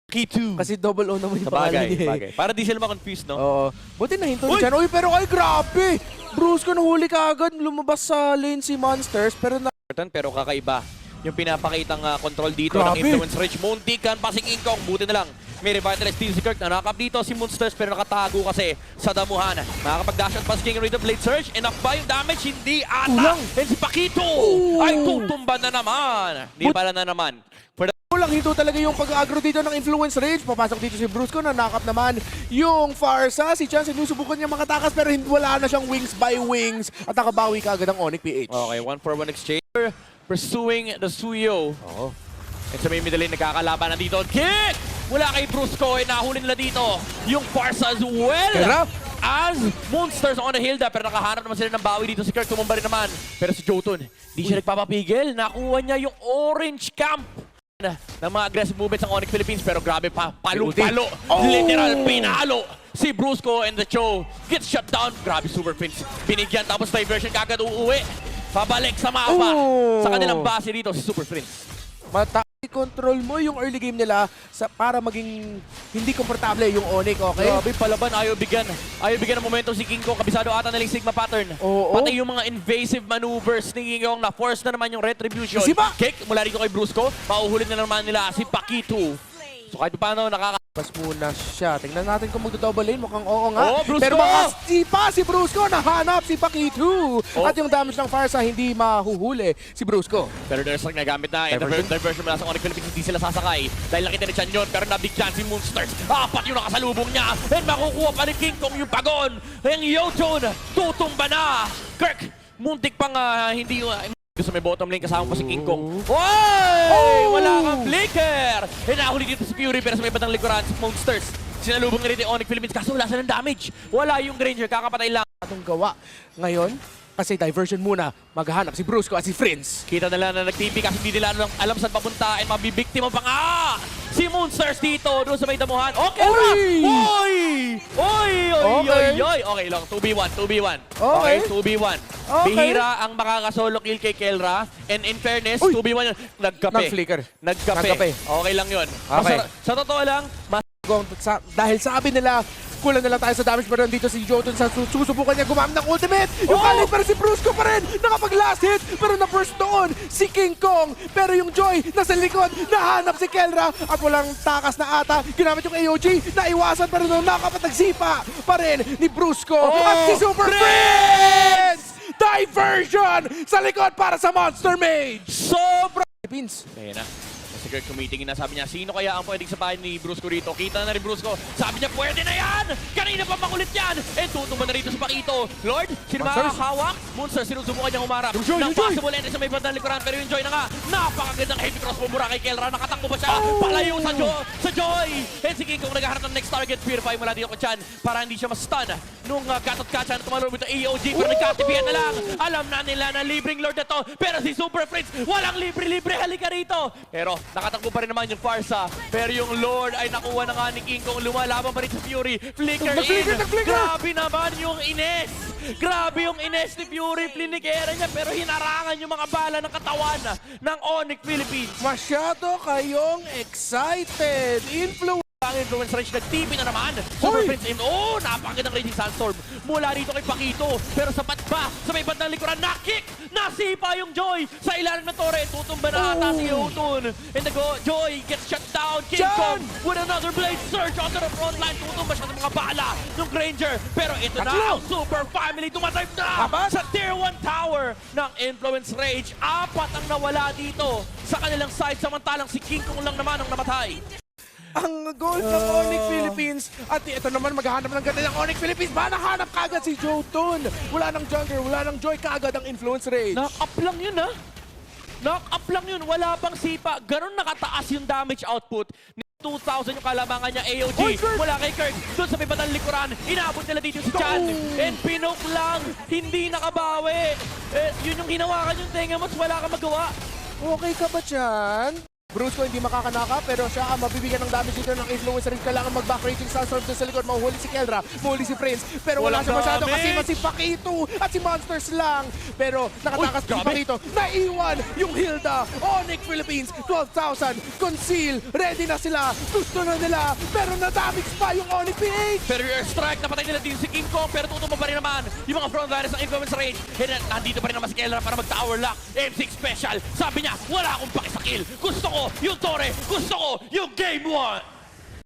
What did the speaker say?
Key 2. Kasi double O naman yung pangalan Bagay, niya eh. bagay. Para di sila ma-confuse, no? Oo. Buti nahinto ni Chan. Uy, pero ay grabe! Brusco nahuli ka agad. Lumabas sa lane si Monsters. Pero na... Pero kakaiba. Yung pinapakitang control dito Grabe. ng Influence Rage. Muntikan pa si King Kong. Buti na lang. May revitalize din si Kirk. Nakakap dito si Monsters pero nakatago kasi sa damuhan. Nakakapag-dash out pa si King Rhythm Blade Surge. Enough ba yung damage? Hindi ata. Kulang. And si Pakito ay tutumba na naman. Hindi pala na naman. Kulang hinto talaga yung pag-agro dito ng Influence Rage. Papasok dito si Brusco na nakap naman yung Farsa. Si Chan sinusubukan niya makatakas pero wala na siyang wings by wings. At nakabawi ka agad ang Onyx PH. Okay, 1-for-1 exchange. Pursuing the Suyo. Oo. And sa may middle lane, nagkakalaban na dito. Kick! Mula kay Brusco, nahuli nila dito yung Farsa as well. Tira. As Monsters on the Hilda, pero nakahanap naman sila ng bawi dito. Si Kirk tumumba rin naman. Pero si Jotun, di siya nagpapapigil. Nakuha niya yung Orange Camp ng mga aggressive movements ng Onyx Philippines. Pero grabe pa, palo-palo. Literal pinalo. Si Brusco and the Cho gets shut down. Grabe, Super Prince. Binigyan, tapos diversion kagad uuwi. Pabalik sa mapa. Sa kanilang base dito, si Super Prince. Control mo yung early game nila para maging hindi komportable yung Onyx, okay? Grabe, palaban. Ayaw bigyan ng momentum si King Kong. Kabisado ata nalang Sigma pattern. Oo. Pati yung mga invasive maneuvers ni King Kong. Na-force na naman yung retribution. Siba! Kick mula rito kay Brusco. Mauhulin na naman nila si Pakito. So kahit paano Pas muna siya. Tingnan natin kung magdo-double lane. Mukhang oo nga. Oh, Brusco! Pero makasipa si Brusco. Nahanap si Pakito. At yung damage ng Farsa hindi mahuhuli si Brusco. Pero there's like nagamit na diversion mula sa Onyx Philippines. Hindi sila sasakay. Dahil nakita ni Chan yun. Pero nabigyan si Monsters. Apat yung nakasalubong niya. And makukuha pa ni King Kong yung pagon. Yung Yotun. Tutumba na. Kirk. Muntik pang hindi... Gusto may bottom lane kasama pa si King Kong. Oy! Wala kang flicker! Nahuli dito si Fury pero sa may bandang likuran si Monsters. Sinalubong nga rin yung Onyx Philippines kaso wala silang damage. Wala yung Granger, kakapatay lang. Atong gawa ngayon, kasi diversion muna, maghahanap si Brusco at si Friends. Kita nila na nag-TP kasi hindi nila alam saan papunta and mabibiktima pa nga si Monsters dito doon sa may damuhan. Okay Oy! na! Oy! Oy! Oy! Okay. Oy! Oy! Okay lang, 2v1, 2v1. Okay. 2v1. Okay. Bihira ang makakasolo kill kay Kelra. And in fairness, Uy! 2v1 yun. Nagkape. Nag-flicker. Nagkape. Okay lang yun. Okay. Sa totoo lang, Dahil sabi nila, kulang na lang tayo sa damage pero nandito si Jotun sa susubukan niya gumamit ng ultimate. Yung kalit pero si Brusco pa rin nakapag-last hit pero na-first doon si King Kong. Pero yung Joy nasa likod, nahanap si Kelra at walang takas na ata. Ginamit yung AOG, naiwasan pero nung nakapatagsipa pa rin ni Brusco at si Super Friends! Diversion sa likod para sa Monster Mage! sobra! Pins. Kaya na. Si Kirk tumitingin na, sabi niya, sino kaya ang pwedeng sabahin ni Brusco rito? Kita na rin Brusco. Sabi niya, pwede na yan! Kanina pa makulit yan! And tutumba na rito sa Pakito. Lord, sino makakahawak? Monster, sinusubukan niyang humarap. Nang possible entry sa may bandang likuran. Pero yung Joy na nga, napakagandang heavy cross mura kay Kelra. Nakatakbo ba siya? Palayo sa Joy! And si King Kong naghaharap ng next target. Purify mula dito kay Chan para hindi siya ma-stun. Nung katot-katsan tumalong ito AOG. Pero nagkatipian na lang. Alam na nila na libreng Lord na to. Pero si Super Prince, walang libre-libre. Halika rito! Pero nakatakbo pa rin naman yung Farsa. Pero yung Lord ay nakuha na nga ni King Kong. Lumalaban pa rin sa Fury. Flicker in. Grabe naman yung Ines. Grabe yung Ines ni Fury. Flinikera niya pero hinarangan yung mga bala ng katawan ng Onyx Philippines. Masyado kayong excited. Ang Influence Rage nag-TP na naman. Super Prince in. Oh, napakagandang Raging Sandstorm. Mula rito kay Pakito. Pero sapat ba? Sa may bandang likuran, na-kick! Nasipa yung Joy sa ilalim ng torre. Tutumba na ata si Yotun. And the Joy gets shut down. King Kong with another blade surge onto the front line. Tutumba siya ng mga bala ng Granger. Pero ito na ang Super Family. Tumative na sa Tier 1 Tower ng Influence Rage. Apat ang nawala dito sa kanilang side. Samantalang si King Kong lang naman ang namatay. Ang goal ng Onyx Philippines. At ito naman maghahanap ng ganda ng Onyx Philippines. Ba nahanap kagad si Jotun. Wala nang jungler, wala nang Joy, kagad ang Influence Rage. Knock-up lang yun, ha? Knock-up lang yun. Wala pang sipa. Ganon nakataas yung damage output. 2,000 yung kalabangan niya, AOG. Mula kay Kirk. Doon sa may bandang likuran. Inabot nila dito si Chan. And pinok lang. Hindi nakabawi. Yun yung hinawakan yung tenga mo. Wala kang magawa. Okay ka ba dyan? Brusco hindi makakanaka pero siya ang mabibigyan ng damage dito ng influencer rin. Kailangan mag-back rating sa storm sa likod. Mahuhuli si Kelra, mahuhuli si Prince. Pero wala Walang siya masyado damage. kasi si Pakito at si Monsters lang. Pero nakatakas si grabe. Pakito. Naiwan yung Hilda. Onyx Philippines, 12,000. Conceal, ready na sila. Gusto na nila. Pero na-damage pa yung Onyx PH. Pero yung strike, napatay nila din si King Kong, pero tutumba pa rin naman yung mga frontliners ng Influence Rage. And nandito pa rin naman si Kelra para mag-tower lock. M6 special. Sabi niya, wala akong pakisakill. Gusto ko yung Torre. Gusto ko yung Game 1.